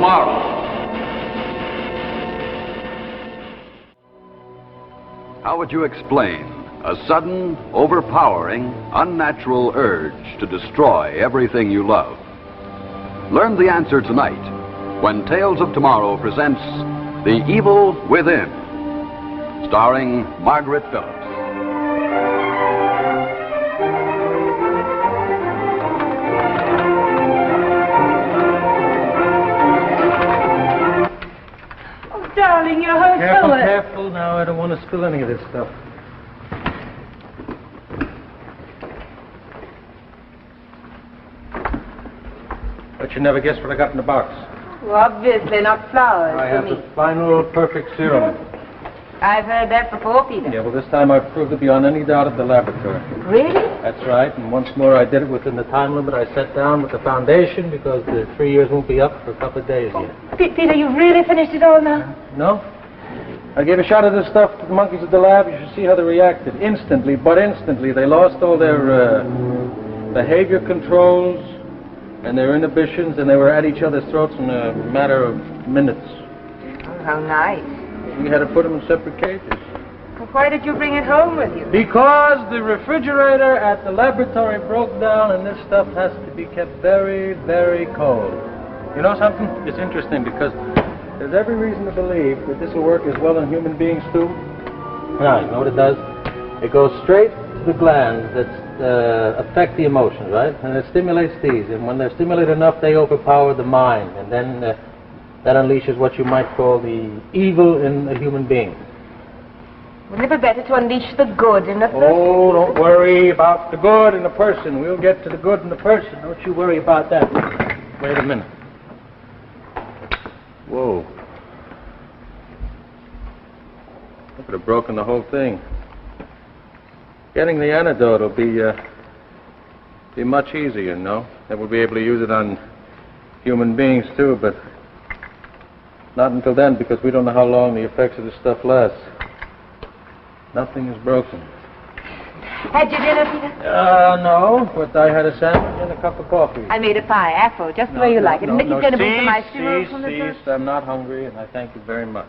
tomorrow. How would you explain a sudden, overpowering, unnatural urge to destroy everything you love? Learn the answer tonight when Tales of Tomorrow presents The Evil Within, starring Margaret Phillips. Darling, you're hurt. Careful now. I don't want to spill any of this stuff. But you never guessed what I got in the box. Well, obviously not flowers. I have the final perfect serum. I've heard that before, Peter. Yeah, well, this time I proved it beyond any doubt at the laboratory. Really? That's right, and once more I did it within the time limit I set down with the foundation because the 3 years won't be up for a couple of days yet. Peter, you've really finished it all now? No? I gave a shot of this stuff to the monkeys at the lab. You should see how they reacted. Instantly, but instantly, they lost all their behavior controls and their inhibitions, and they were at each other's throats in a matter of minutes. Oh, how nice. We had to put them in separate cages. Well, why did you bring it home with you? Because the refrigerator at the laboratory broke down, and this stuff has to be kept very, very cold. You know something? It's interesting because there's every reason to believe that this will work as well in human beings, too. Now, you know what it does? It goes straight to the glands that affect the emotions, right? And it stimulates these. And when they're stimulated enough, they overpower the mind. And then that unleashes what you might call the evil in a human being. Wouldn't it be better to unleash the good in a person? Oh, don't worry about the good in a person. We'll get to the good in the person. Don't you worry about that. Wait a minute. Whoa. I could have broken the whole thing. Getting the antidote will be much easier, you know? Then we'll be able to use it on human beings, too, but not until then, because we don't know how long the effects of this stuff last. Nothing is broken. Had you dinner, Peter? No, but I had a sandwich and a cup of coffee. I made a pie, apple, just the way you like it. And Mickey's going to bring some ice cream from the Cease. I'm not hungry, and I thank you very much.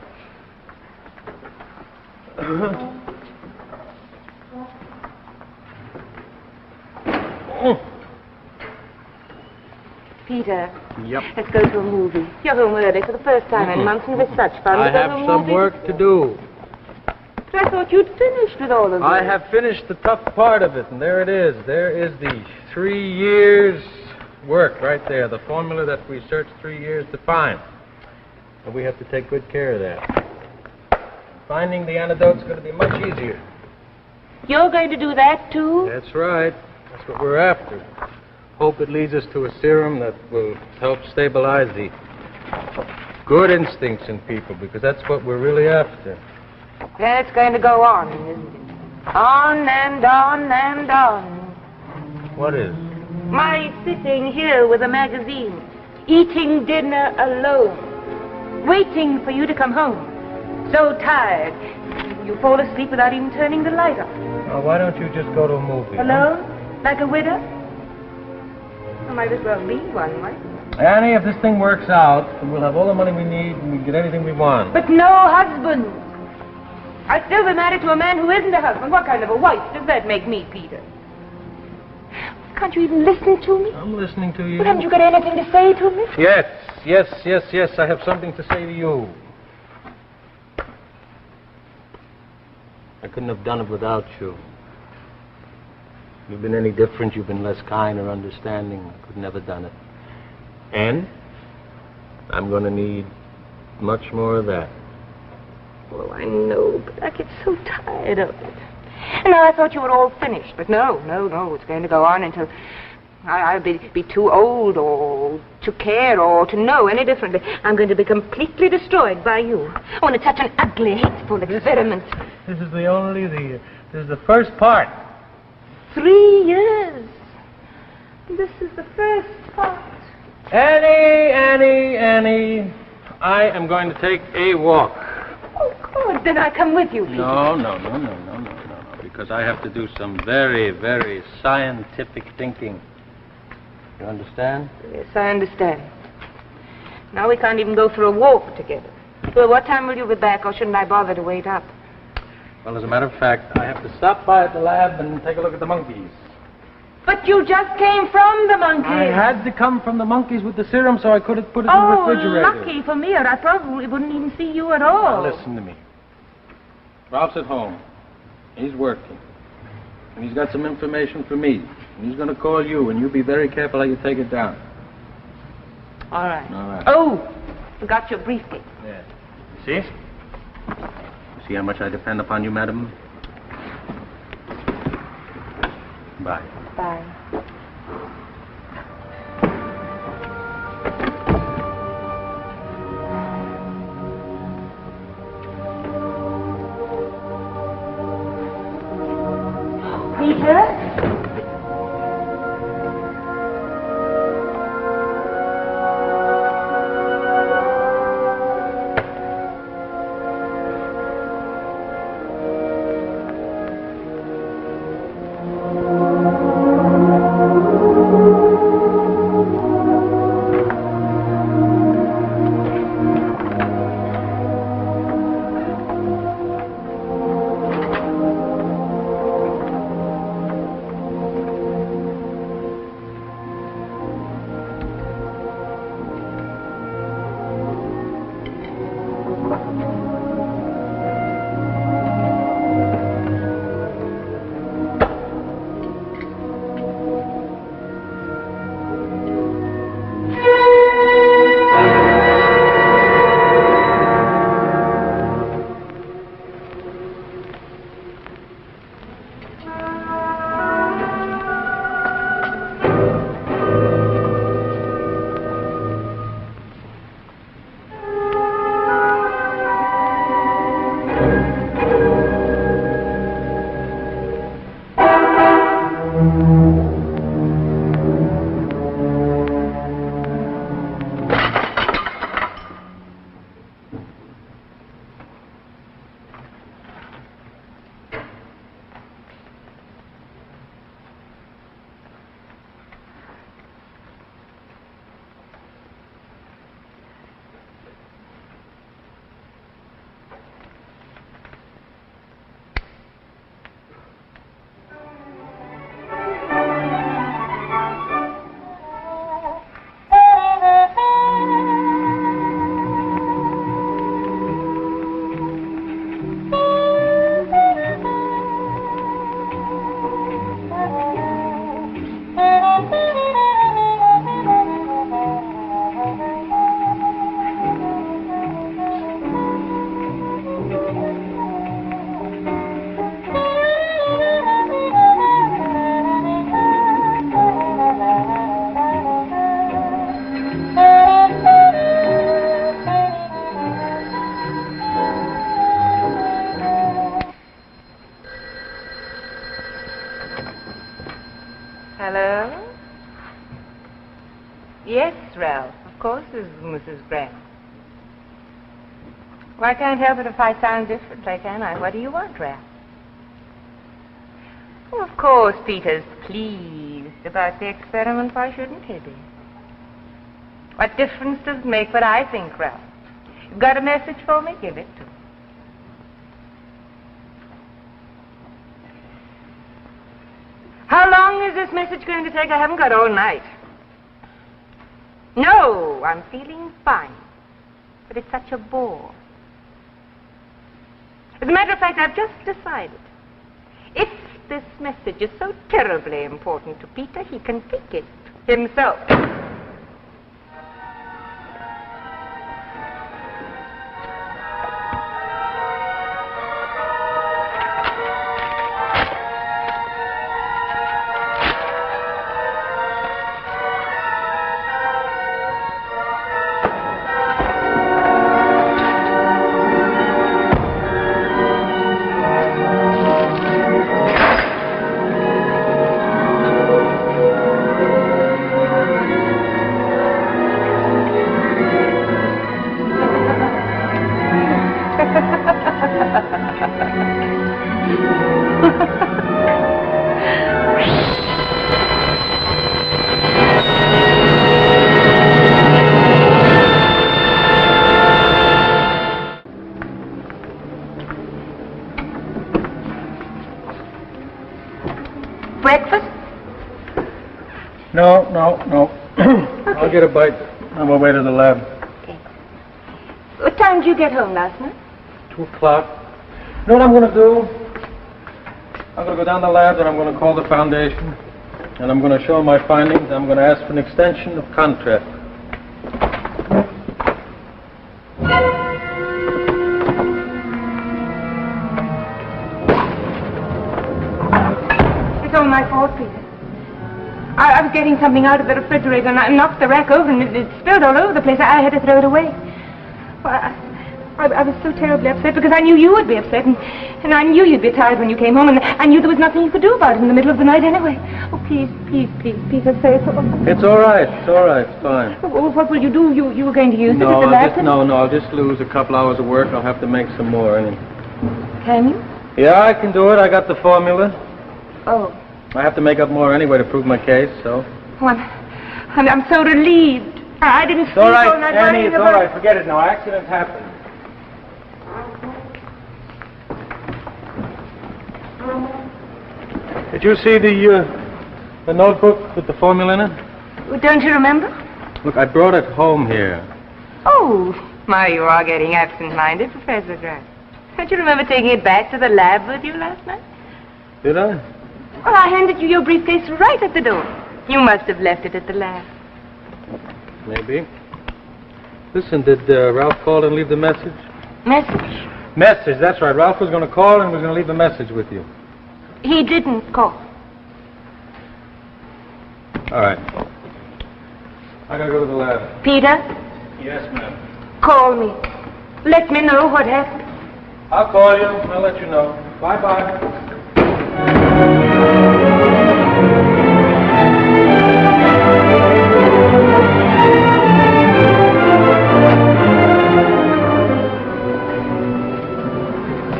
Peter. Yep. Let's go to a movie. You're home early for the first time in months, and it's such fun. I to go have to a some movie. work to do. But I thought you'd finished with all of this. I have finished the tough part of it, and there it is. There is the 3 years' work right there, the formula that we searched 3 years to find. And we have to take good care of that. Finding the antidote's going to be much easier. You're going to do that, too? That's right. That's what we're after. Hope it leads us to a serum that will help stabilize the good instincts in people, because that's what we're really after. Then it's going to go on, isn't it? On and on and on. What is? My sitting here with a magazine, eating dinner alone, waiting for you to come home. So tired, you fall asleep without even turning the light on. Now, why don't you just go to a movie? Alone? Like a widow? I might as well be one, right? Annie, if this thing works out, then we'll have all the money we need and we can get anything we want. But no husband. I'd still be married to a man who isn't a husband. What kind of a wife does that make me, Peter? Can't you even listen to me? I'm listening to you. But haven't you got anything to say to me? Yes. I have something to say to you. I couldn't have done it without you. If you've been any different, you've been less kind or understanding, I could never have done it. And I'm going to need much more of that. Oh, I know, but I get so tired of it. And now I thought you were all finished, but no. It's going to go on until I'll be too old or to care or to know any differently. I'm going to be completely destroyed by you. I want to touch an ugly, hateful experiment. This is the first part. 3 years. This is the first part. Annie, I am going to take a walk. Oh, good. Then I'll come with you, Peter. No. Because I have to do some very, very scientific thinking. You understand? Yes, I understand. Now we can't even go for a walk together. Well, what time will you be back, or shouldn't I bother to wait up? Well, as a matter of fact, I have to stop by at the lab and take a look at the monkeys. But you just came from the monkeys. I had to come from the monkeys with the serum, so I couldn't put it in the Oh, refrigerator. lucky for me, or I probably wouldn't even see you at all. Now, listen to me. Ralph's at home. He's working. And he's got some information for me. And he's going to call you, and you be very careful how you take it down. All right. All right. Oh, forgot your briefcase. Yeah. You see? You see how much I depend upon you, madam? Bye. Bye. Peter? Hello? Yes, Ralph. Of course, this is Mrs. Grant. Well, I can't help it if I sound different, can I? What do you want, Ralph? Well, of course, Peter's pleased about the experiment. Why shouldn't he be? What difference does it make what I think, Ralph? You've got a message for me? Give it to me. How long is this message going to take? I haven't got all night. No, I'm feeling fine. But it's such a bore. As a matter of fact, I've just decided. If this message is so terribly important to Peter, he can take it himself. breakfast? No. I'll get a bite on my way to the lab. Okay. What time did you get home last night? 2 o'clock. You know what I'm going to do? I'm going to go down to the lab and I'm going to call the foundation. And I'm going to show them my findings. I'm going to ask for an extension of contract. It's all my fault, Peter. I was getting something out of the refrigerator and I knocked the rack over and it spilled all over the place. I had to throw it away. Well, I was so terribly upset because I knew you would be upset and I knew you'd be tired when you came home and I knew there was nothing you could do about it in the middle of the night anyway. Oh, please, Peter, say it's all. It's all right, it's fine. Oh, what will you do? You were going to use it at the lab? I'll just lose a couple hours of work. I'll have to make some more. Can you? Yeah, I can do it. I got the formula. Oh. I have to make up more anyway to prove my case, so. Oh, I'm so relieved. I didn't sleep all right, all night Annie, worrying it's about... all right. Forget it now. Accidents happen. Did you see the notebook with the formula in it? Well, don't you remember? Look, I brought it home here. Oh, my, you are getting absent-minded, Professor Grant. Don't you remember taking it back to the lab with you last night? Did I? Well, I handed you your briefcase right at the door. You must have left it at the lab. Maybe. Listen, did Ralph call and leave the message? Message? Message, that's right. Ralph was going to call and was going to leave a message with you. He didn't call. All right. I got to go to the lab. Peter? Yes, ma'am. Call me. Let me know what happened. I'll call you. I'll let you know. Bye-bye.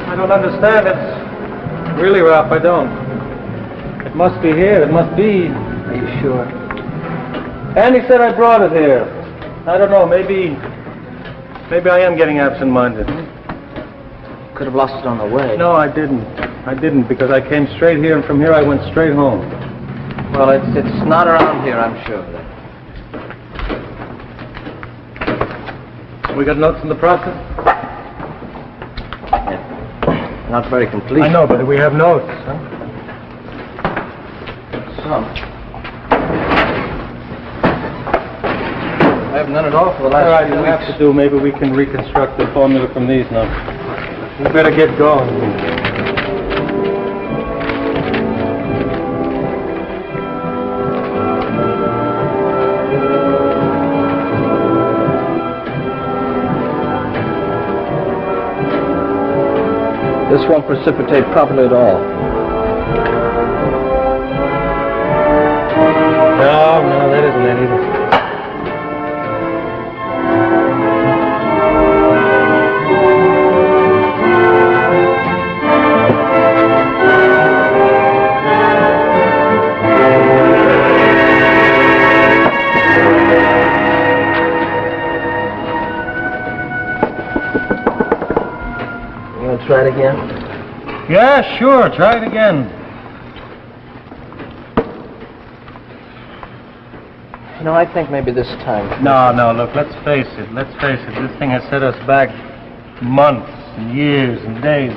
I don't understand. It's really, Ralph, I don't. It must be here. It must be. Are you sure? Andy said I brought it here. I don't know. Maybe I am getting absent-minded. Could have lost it on the way. No, I didn't. I didn't because I came straight here, and from here I went straight home. Well, it's not around here, I'm sure of that. We got notes in the process? Yeah. Not very complete. I know, but we have notes, huh? Some. I have none at all for the last All right, few we'll weeks. have to do. Maybe we can reconstruct the formula from these now. We better get going. This won't precipitate properly at all. No, that isn't it either. Try it again? Yeah, sure. Try it again. You know, I think maybe this time... No, look, let's face it. This thing has set us back months and years and days.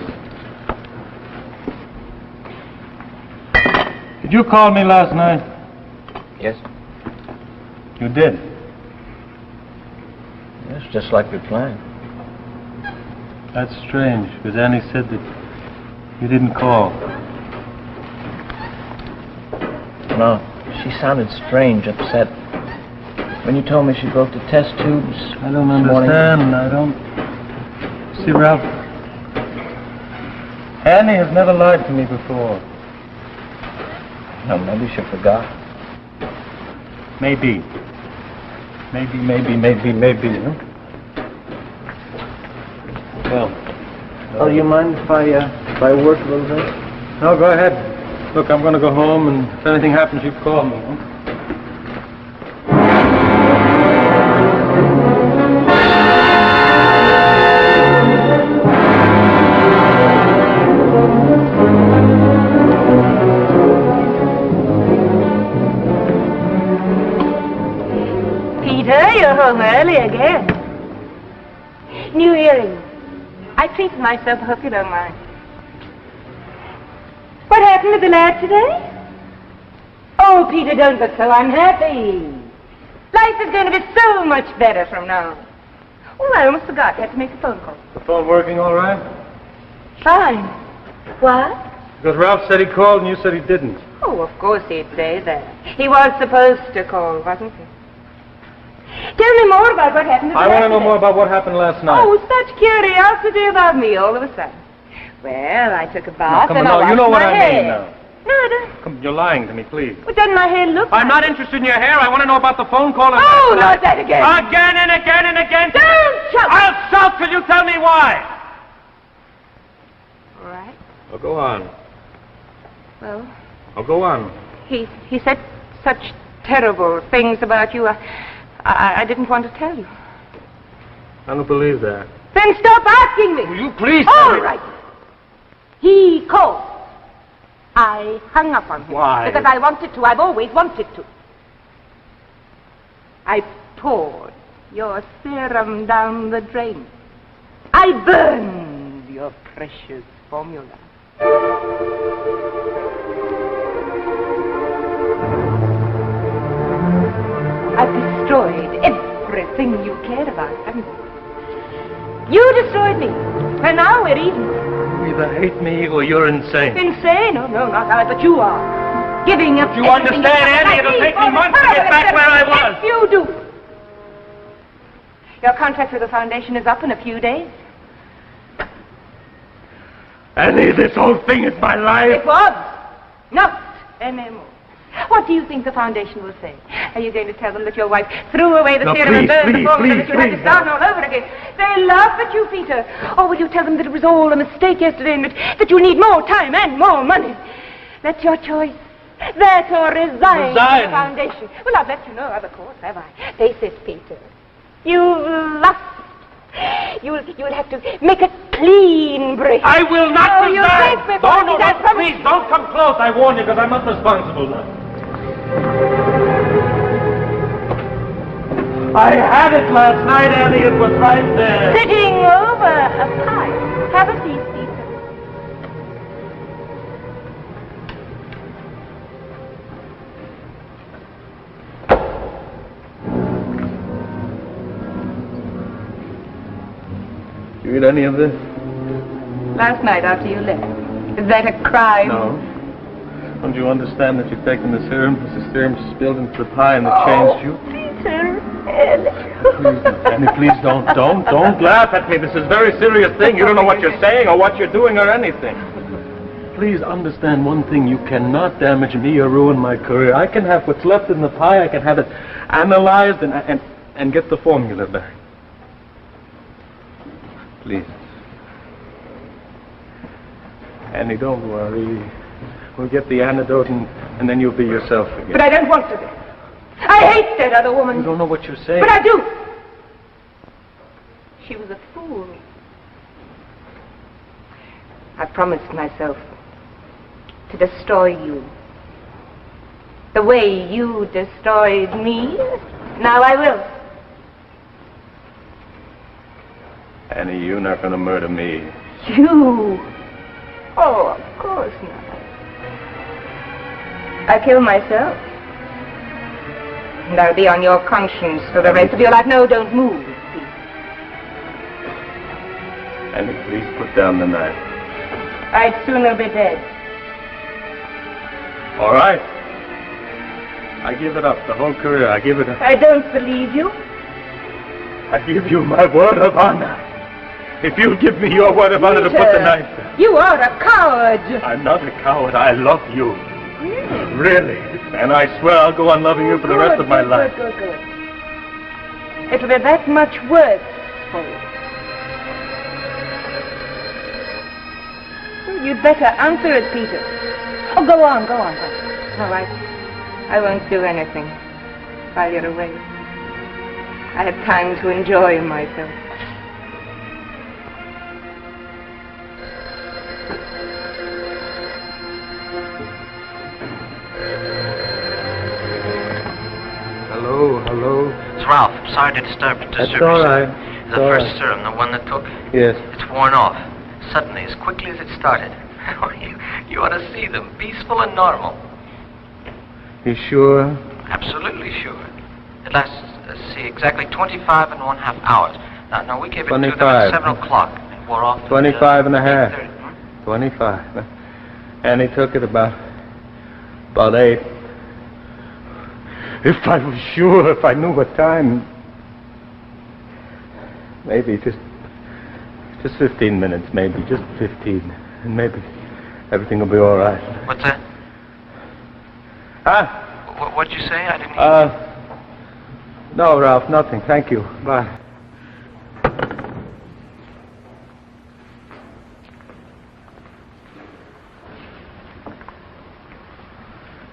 Did you call me last night? Yes? You did? Yes, just like we planned. That's strange, because Annie said that you didn't call. No, she sounded strange, upset. When you told me she broke the test tubes... I don't this morning- understand. I don't... See, Ralph, Annie has never lied to me before. No, maybe she forgot. Maybe. Huh? Well, do you mind if I work a little bit? No, go ahead. Look, I'm going to go home, and if anything happens, you call me. Huh? you're home early again. New earrings. I treated myself, I hope you don't mind. What happened to the lad today? Oh, Peter, don't look so unhappy. Life is going to be so much better from now. Oh, I almost forgot. I had to make a phone call. The phone working all right? Fine. What? Because Ralph said he called and you said he didn't. Oh, of course he'd say that. He was supposed to call, wasn't he? Tell me more about what happened to the I want to know today. more about what happened last night. Oh, such curiosity about me all of a sudden. Well, I took a bath Come on, and I no, washed you know what my I hair. mean now. No, I don't. Come, you're lying to me, please. What doesn't my hair look I'm like? not interested in your hair. I want to know about the phone call. Oh, not that again. Again and again and again. Don't shout. I'll shout till you tell me why. All right. Oh, go on. Well, Oh, go on. he said such terrible things about you. I didn't want to tell you. I don't believe that. Then stop asking me. Will you please tell All me? right. He called. I hung up on him. Why? Because I wanted to. I've always wanted to. I poured your serum down the drain. I burned your precious formula. I've destroyed everything you cared about, haven't I? You destroyed me. And now we're even. You either hate me or you're insane. Insane? Oh, no, not I, but you are. Giving up. Do you understand, Annie? It'll take me months to get back where I was. Yes, you do. Your contract with the foundation is up in a few days. Annie, this whole thing is my life. It was. Not anymore. What do you think the foundation will say? Are you going to tell them that your wife threw away the No, theorem and please, burned the please, formula, that please, you had to please, start all over again? They laugh at you, Peter. Or will you tell them that it was all a mistake yesterday and that you need more time and more money? That's your choice. That or resign from the foundation. Well, I've let you know other course, have I? Face it, Peter. You've lost. You'll have to make a clean break. I will not Oh, resign. you think me, No, no, Bonnie, that's from- please, don't come close. I warn you, because I'm not responsible now. I had it last night, Annie. It was right there. Sitting over a pie. Have a seat, Peter. Did you eat any of this? Last night after you left. Is that a crime? No. Don't you understand that you've taken the serum? The serum spilled into the pie and it Oh, changed you? Peter. Please, Annie, please don't laugh at me. This is a very serious thing. You don't know what you're saying or what you're doing or anything. Please understand one thing. You cannot damage me or ruin my career. I can have what's left in the pie. I can have it analyzed and get the formula back. Please. Annie, don't worry. We'll get the antidote and then you'll be yourself again. But I don't want to be. I hate that other woman. You don't know what you're saying. But I do. She was a fool. I promised myself to destroy you. The way you destroyed me. Now I will. Annie, you're not going to murder me. You? Oh, of course not. I killed myself. And I'll be on your conscience for the rest of your life. No, don't move, Pete. Annie, please put down the knife. I'd sooner be dead. All right. I give it up. The whole career, I give it up. I don't believe you. I give you my word of honor. If you'll give me your word of honor to put the knife down. You are a coward. I'm not a coward. I love you. Really. And I swear I'll go on loving you for the rest of my life. Good. It'll be that much worse for you. You'd better answer it, Peter. Oh, go on. No, I won't do anything while you're away. I have time to enjoy myself. Hello. Ralph. I'm sorry to disturb you. That's all right. The first serum, the one that took, Yes. it's worn off. Suddenly, as quickly as it started. You ought to see them, peaceful and normal. You sure? Absolutely sure. It lasts, let's see, exactly 25 and 1/2 hours. Now we gave it to them 25. at 7 o'clock. It wore off at 25 and a half. 8:30. 25. And he took it about 8. If I was sure, if I knew what time. Maybe just 15 minutes, maybe, just 15. And maybe everything will be all right. What's that? Huh? What'd you say? I didn't hear. No, Ralph, nothing. Thank you. Bye.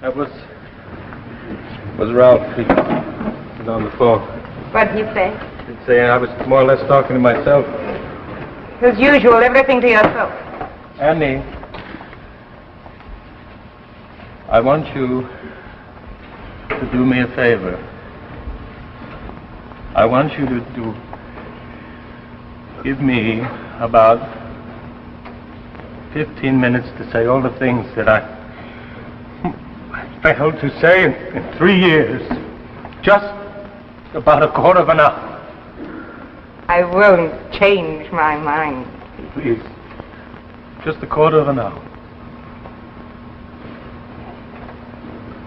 That was Ralph. He's on the phone. What did you say? He'd say I was more or less talking to myself. As usual, everything to yourself. Annie, I want you to do me a favor. I want you to give me about 15 minutes to say all the things that I failed to say in 3 years. Just about a quarter of an hour. I won't change my mind. Please. Just a quarter of an hour.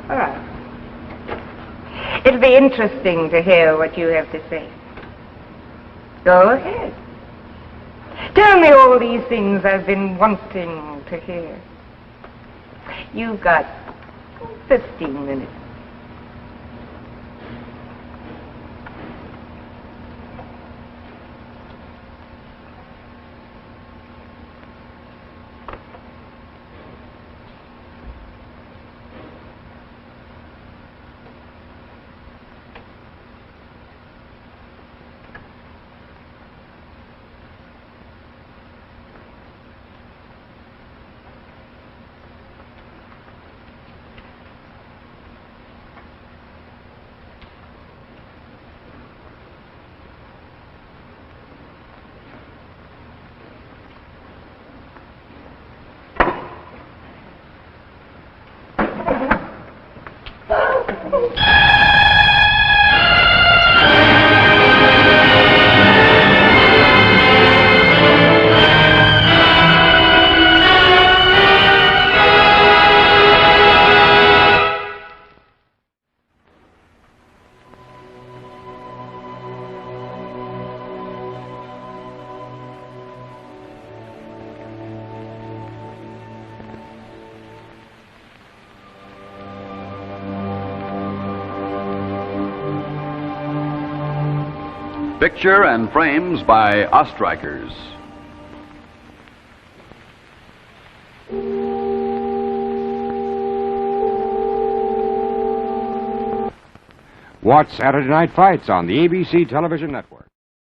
All right. It'll be interesting to hear what you have to say. Go ahead. Tell me all these things I've been wanting to hear. You've got 15 minutes. Picture and frames by Ostrikers. Watch Saturday Night Fights on the ABC Television Network.